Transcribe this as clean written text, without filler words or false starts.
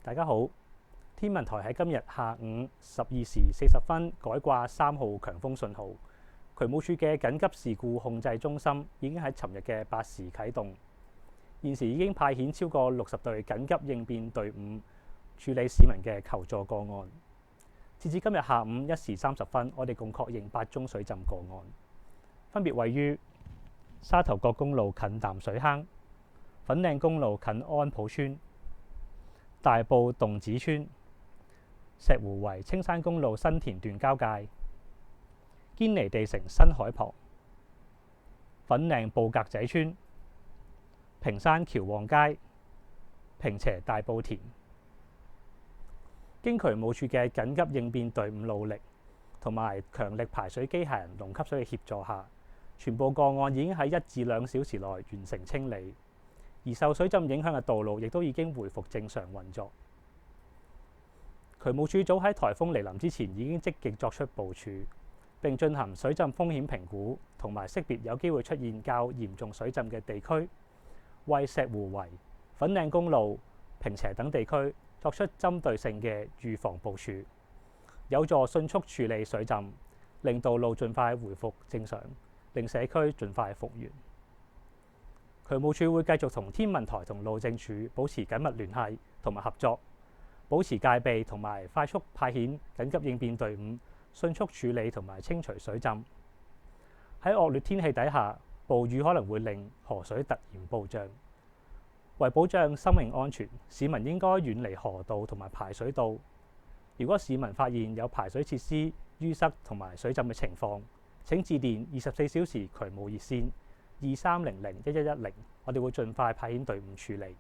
大家好，天文台喺今日下午12時40分改掛3號強風信號。渠務署嘅緊急事故控制中心已經喺尋日嘅8時啟動，現時已經派遣超過60隊緊急應變隊伍處理市民嘅求助個案。截至今日下午1時30分，我哋共確認8宗水浸個案，分別位於沙頭角公路近淡水坑、粉嶺公路近安普村、大埔洞子村、石湖圍青山公路新田段交界、堅尼地城新海旁、粉嶺布格仔村、屏山橋旺街、坪輋大埔田。經渠務署嘅緊急應變隊伍努力同埋強力排水機械人龍吸水嘅協助下，全部個案已經喺1至2小時內完成清理，而受水浸影響嘅道路亦都已經回復正常運作。渠務署早喺颱風嚟臨之前已經積極作出部署，並進行水浸風險評估同埋識別有機會出現較嚴重水浸嘅地區，為石湖圍、粉嶺公路、坪輋等地區作出針對性嘅預防部署，有助迅速處理水浸，令道路盡快回復正常，令社區盡快復原。渠務署會繼續同天文台同路政署保持緊密聯繫同埋合作，保持戒備同埋快速派遣緊急應變隊伍，迅速處理同埋清除水浸。喺惡劣天氣底下，暴雨可能會令河水突然暴漲。為保障生命安全，市民應該遠離河道同埋排水道。如果市民發現有排水設施淤塞同埋水浸嘅情況，請致電24小時渠務熱線23001110，我哋會盡快派遣隊伍處理。